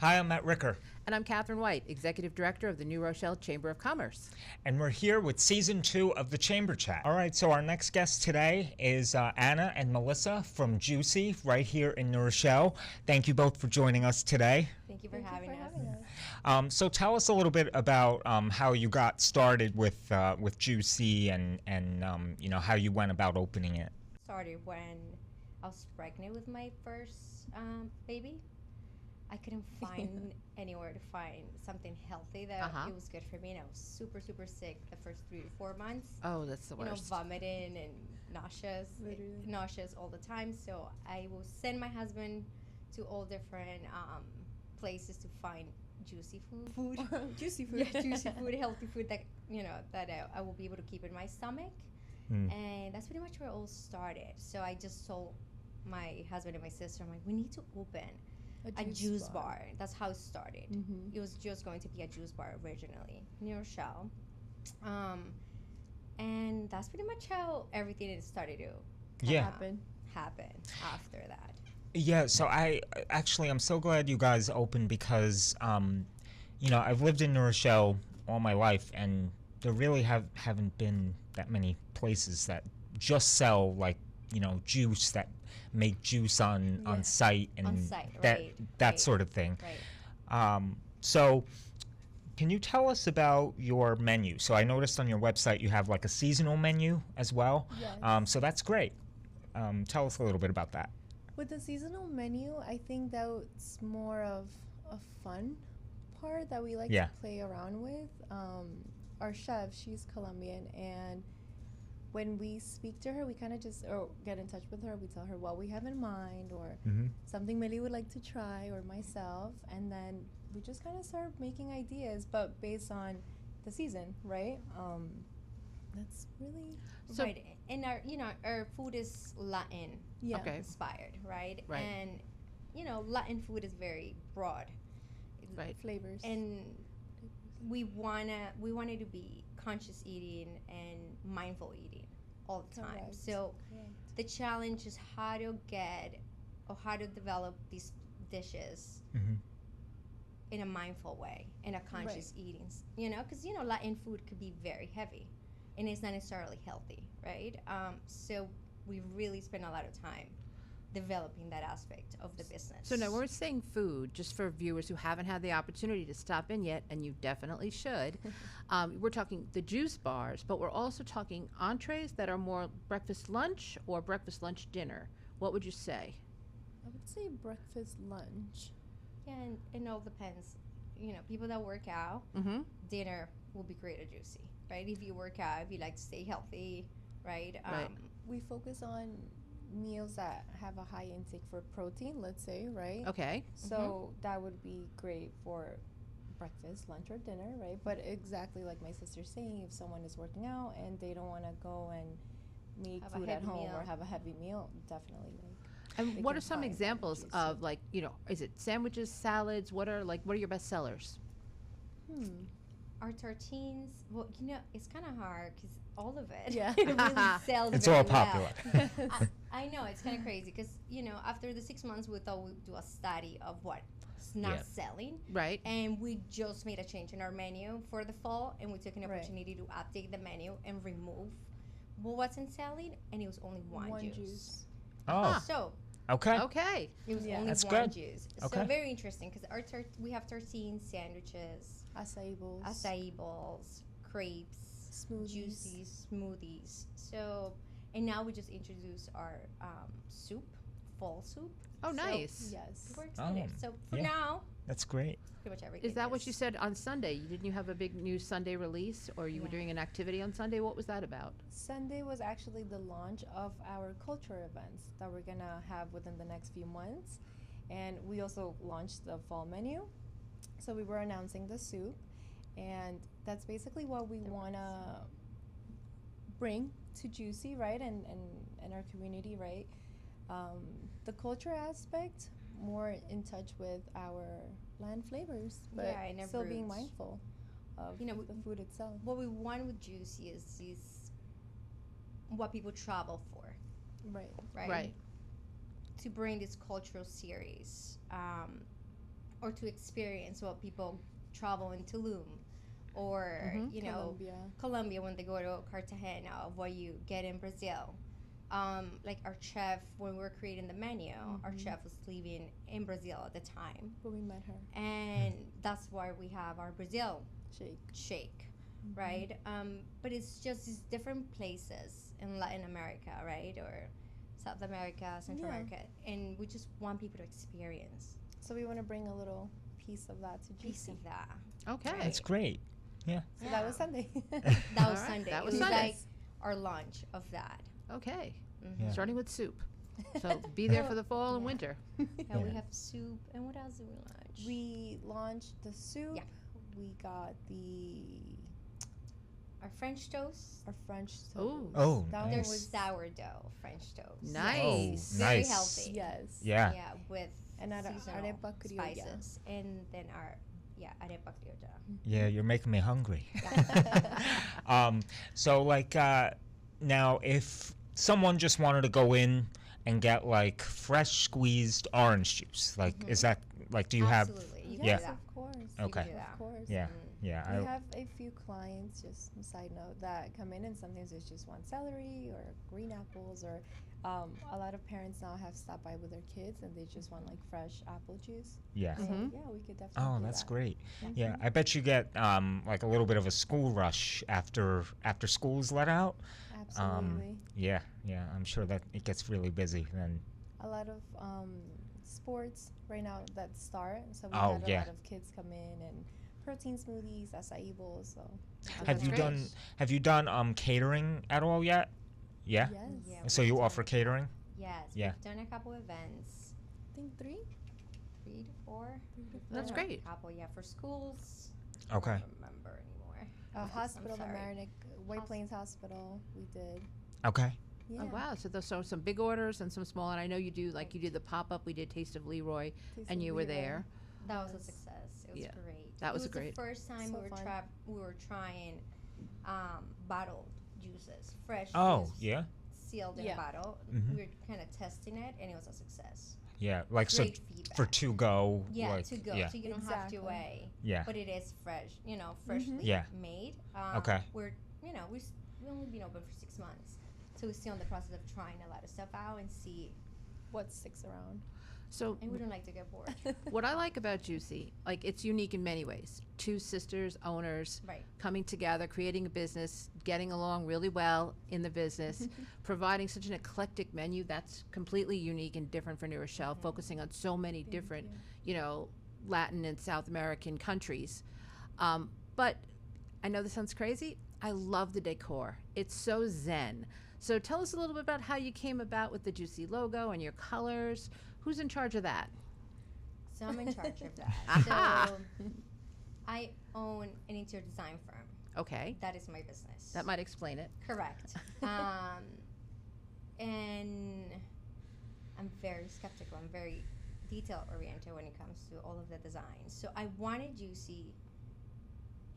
Hi, I'm Matt Ricker, And I'm Catherine White, Executive Director of the New Rochelle Chamber of Commerce. and we're here with Season 2 of the Chamber Chat. All right, so our next guest today is Anna and Melissa from JUIICY right here in New Rochelle. Thank you both for joining us today. Thank you for having us. So tell us a little bit about how you got started with JUIICY and you know, how you went about opening it. Started when I was pregnant with my first baby. I couldn't find anywhere to find something healthy that it was good for me, and I was super sick the first 3 to 4 months. Oh, that's the worst. Vomiting and nauseous all the time. So I will send my husband to all different places to find juicy food. Juicy food. Yeah, juicy food, healthy food that I will be able to keep in my stomach. And that's pretty much where it all started. So I just told my husband and my sister, I'm like, we need to open a juice bar. That's how it started. It was just going to be a juice bar originally, near Rochelle. And that's pretty much how everything started to happen after that. Yeah, so I'm so glad you guys opened because, you know, I've lived in New Rochelle all my life, and there really haven't been that many places that just sell, like, you know, juice, that make juice on site and that sort of thing. Right. So can you tell us about your menu? So I noticed on your website you have like a seasonal menu as well. Yes. So that's great. Tell us a little bit about that. With the seasonal menu, I think that's more of a fun part that we like to play around with. Our chef, she's Colombian, and when we speak to her, we kind of just get in touch with her. We tell her what we have in mind, or something Millie would like to try, or myself, and then we just kind of start making ideas, but based on the season, right? That's really right. And our food is Latin inspired, right? And Latin food is very broad, flavors, and we wanted to be conscious eating and mindful eating all the time. Correct. So the challenge is how to develop these dishes in a mindful way, in a conscious eating. Because Latin food could be very heavy, and it's not necessarily healthy, right? So we really spend a lot of time developing that aspect of the business. So now we're saying food, just for viewers who haven't had the opportunity to stop in yet, and you definitely should. We're talking the juice bars, but we're also talking entrees that are more breakfast lunch or breakfast lunch dinner. What would you say? I would say breakfast lunch. Yeah, and it all depends. People that work out, dinner will be great at JUIICY, right? If you work out, if you like to stay healthy, right? We focus on meals that have a high intake for protein, let's say, right? Okay. So that would be great for breakfast, lunch, or dinner, right? But exactly like my sister's saying, if someone is working out and they don't want to go and make food at home or have a heavy meal, definitely. And what are some examples of, like, is it sandwiches, salads? What are your best sellers? Our tartines, well, it's kind of hard because all of it really sells. It's very all popular. Well. I know, it's kind of crazy because, after the 6 months, we thought we'd do a study of what's not selling. Right. And we just made a change in our menu for the fall, and we took an opportunity to update the menu and remove what wasn't selling, and it was only one juice. Oh. So. Okay. It was only one juice. So very interesting because we have tartines, sandwiches, acai bowls, crepes, juicy smoothies. So, and now we just introduced our soup, fall soup. Oh, nice. Yes. We're excited. So for now, that's great. pretty much everything. Is that what you said on Sunday? Didn't you have a big new Sunday release, or you were doing an activity on Sunday? What was that about? Sunday was actually the launch of our culture events that we're going to have within the next few months. And we also launched the fall menu. So we were announcing the soup. And that's basically what we want to bring to JUIICY, right? And our community, right? The culture aspect, more in touch with our land flavors, but still being mindful of the food itself. What we want with JUIICY is what people travel for. Right. To bring this cultural series or to experience what people travel in Tulum, or you know, Colombia when they go to Cartagena, of what you get in Brazil. Like our chef, when we were creating the menu, our chef was living in Brazil at the time. When we met her. And that's why we have our Brazil shake, Mm-hmm. right? But it's just these different places in Latin America, right? Or South America, Central America. And we just want people to experience. So we want to bring a little piece of that to Piece JUIICY. of that. Okay. That's great. Yeah. So that was Sunday. That was All right, Sunday. that It was was Sunday. like our launch of that. Okay. Yeah. Starting with soup. So be there for the fall and winter. And we Yeah. have soup. And what else did we launch? We launched the soup. Yeah. We got Our French toast. our French toast. Ooh. Oh, That There's nice. sourdough French toast. Nice. Very nice. healthy. Yes. Yeah. Yeah, with And our seasonal arepa criolla. spices. And then our, arepa criolla. Yeah, you're making me hungry. Yeah. So like now if someone just wanted to go in and get like fresh squeezed orange juice, like is that like do you have Absolutely. You Yes, can do of course. Okay. do that. Of course. yeah, yeah. We have a few clients, just a side note, that come in and sometimes it's just want celery or green apples, or a lot of parents now have stopped by with their kids and they just want like fresh apple juice. Yeah. So Mhm. yeah, we could definitely Oh, do that's that. great. Yeah, I bet you get like a little bit of a school rush after school's let out. Absolutely. Yeah, yeah. I'm sure that it gets really busy then. A lot of sports right now that start, so we Oh, had a yeah. lot of kids come in and protein smoothies, acai bowls. So Have that's you great. done catering at all yet? Yeah. yes, Yeah, So we've you done- offer catering? Yes. Yeah. We've done a couple events. I think 3 3 to 4. That's Yeah, great. A couple, for schools. Okay. I don't remember anymore. I'm Hospital, the sorry. Marinic, White Hos- Plains Hospital, we did. Okay. Yeah. Oh, wow. So those are some big orders and some small. And I know you do, like you did the pop-up. We did Taste of Leroy, Taste and of you were Leroy. there. That was a Yes. success. It was Yeah. great. That was it was great. the first time So we fun. were trying bottled juices, fresh Oh, juice, yeah. sealed in Yeah. a bottle. Mhm. We were kind of testing it, and it was a success. Yeah, like so Great feedback. for to go. Yeah, like, to go, Yeah. so you don't have to Exactly. weigh. Yeah. But it is fresh, freshly Yeah. made. Okay. We're, we've only been open for 6 months, so we're still in the process of trying a lot of stuff out and see. What sticks around? So And we don't like to get bored. what I like about JUIICY, like it's unique in many ways. 2 sisters, owners, Right. coming together, creating a business, getting along really well in the business, providing such an eclectic menu that's completely unique and different for New Rochelle, focusing on so many different, Latin and South American countries. But I know this sounds crazy. I love the decor. It's so zen. So tell us a little bit about how you came about with the JUIICY logo and your colors. Who's in charge of that? So I'm in charge of that. Aha. So I own an interior design firm. Okay, That is my business. that might explain it. Correct. And I'm very skeptical. I'm very detail oriented when it comes to all of the designs. So I wanted JUIICY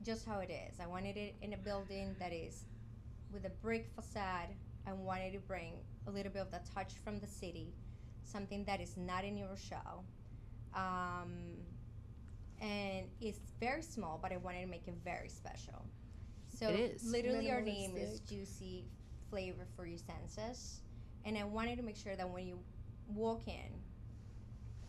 just how it is. I wanted it in a building that is with a brick facade. I wanted to bring a little bit of the touch from the city, something that is not in New Rochelle. And it's very small, but I wanted to make it very special. So It is. literally our name is Minimalistic. JUIICY Flavor for Your Senses. And I wanted to make sure that when you walk in,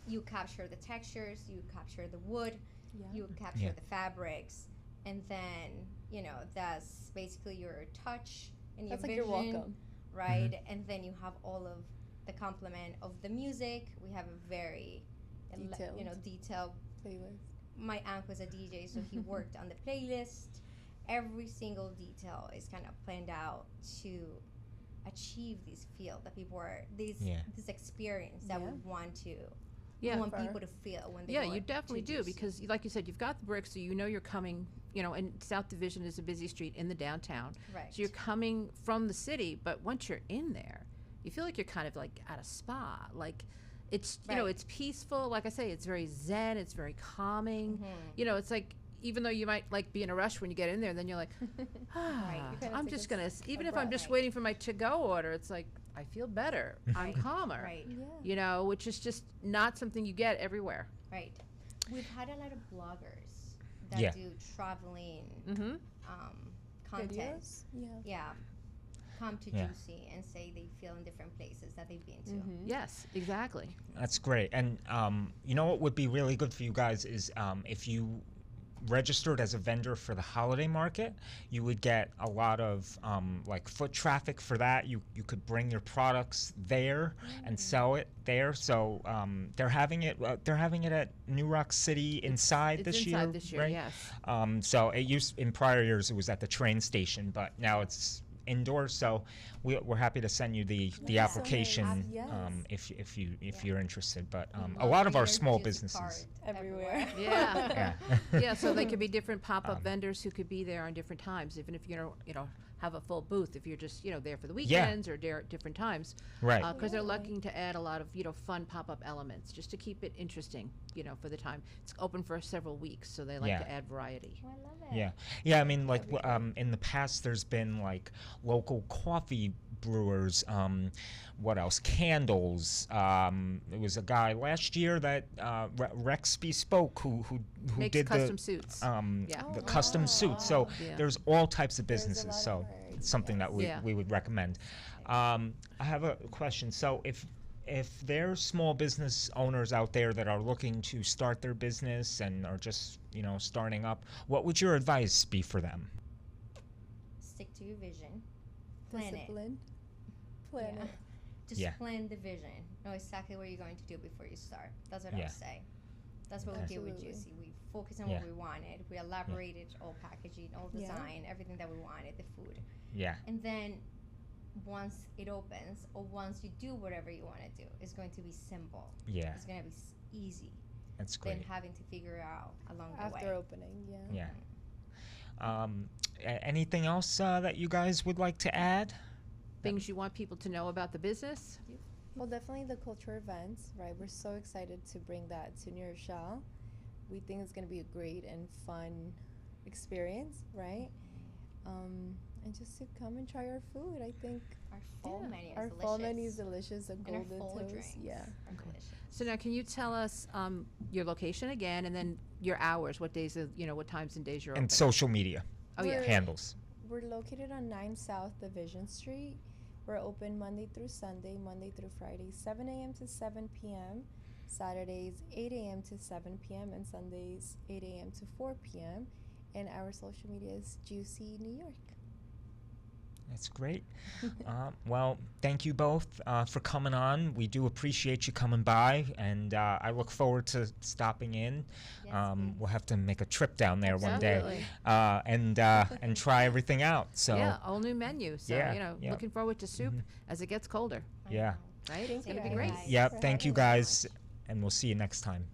you capture the textures, you capture the wood, Yeah. you capture Yeah. the fabrics, and then that's basically your touch and That's your like you're vision, welcome. right? And then you have all of the complement of the music. We have a very detailed. Playlist. My uncle is a DJ, so he worked on the playlist. Every single detail is kind of planned out to achieve this feel that people are this experience that Yeah. we want to Yeah. want For- people to feel when they Yeah, go you to definitely do JUIICY. because, like you said, you've got the bricks, so you know you're coming. And South Division is a busy street in the downtown, Right. so you're coming from the city. But once you're in there, you feel like you're kind of like at a spa. Like it's Right. it's peaceful. Like I say, it's very zen. It's very calming. Mhm. It's like even though you might like be in a rush when you get in there, then you're like, Right, you kinda I'm take just a gonna. Even if I'm just breath. waiting for my to-go order, it's like I feel better. I'm Right. calmer. Right. Yeah. Which is just not something you get everywhere. Right. We've had a lot of bloggers that Yeah. do traveling Mm-hmm. content. Videos? Yeah. Yeah. Come to Yeah. Juicy and say they feel in different places that they've been to. Mm-hmm. Yes, exactly. That's great. And you know what would be really good for you guys is if you registered as a vendor for the holiday market, you would get a lot of like foot traffic for that. You could bring your products there and sell it there. So they're having it at New Rock City inside It's this inside year, this year, right? yes. So it used in prior years it was at the train station, but now it's indoors. So we're happy to send you the That's so application nice. Yes. if you're interested. But a Love lot of our your small Juicy businesses. card Everywhere. Yeah. Yeah. Yeah, so they could be different pop-up Um, vendors who could be there on different times, even if you're gonna, have a full booth. If you're just, there for the weekends or there at different times, Right. because they're Yeah. looking to add a lot of, fun pop-up elements just to keep it interesting, for the time. It's open for several weeks, so they like Yeah. to add variety. Oh, I love it. Yeah, yeah. I mean, like in the past, there's been like local coffee brewers. What else? Candles. There was a guy last year that Rex Bespoke who Makes did custom suits. Yeah. the custom suits. So Yeah. there's all types of There's a businesses. lot of So variety, it's something that Yeah. we would recommend. I have a question. So if there's small business owners out there that are looking to start their business and are just starting up, what would your advice be for them? Stick to your vision. Plan it. Discipline. Plan Yeah. it. Just Yeah. plan the vision. Know exactly what you're going to do before you start. That's what I Yeah. would say. That's what Okay. we did with Absolutely. Juicy. We focused on Yeah. what we wanted. We elaborated all packaging, all Yeah. design, everything that we wanted, the food. Yeah. And then once it opens or once you do whatever you want to do, it's going to be simple. Yeah. It's going to be easy That's than great. having to figure it out along the After way. opening, yeah. Yeah. Anything else that you guys would like to add? Things you want people to know about the business? Well, definitely the culture events, right? We're so excited to bring that to New Rochelle. We think it's going to be a great and fun experience, right? And just to come and try our food. I think Our fall Yeah. menu is our delicious. fall menu is delicious. The And our golden fall toast, drinks yeah. are delicious. So now, can you tell us your location again, and then your hours? What days of, what times and days you're And open? social media Oh yeah. We're- handles. We're located on 9 South Division Street. We're open Monday through Sunday, Monday through Friday, 7 a.m. to 7 p.m., Saturdays 8 a.m. to 7 p.m., and Sundays 8 a.m. to 4 p.m. And our social media is Juicy New York. That's great. Well, thank you both for coming on. We do appreciate you coming by, and I look forward to stopping in. Yes, please. We'll have to make a trip down there one day Absolutely. and try everything out. So Yeah, all new menu. So Yeah, yeah. looking forward to soup as it gets colder. I yeah. know. Right? It's Thank gonna you be great. guys. Yep. for Thank you having guys, us. and we'll see you next time.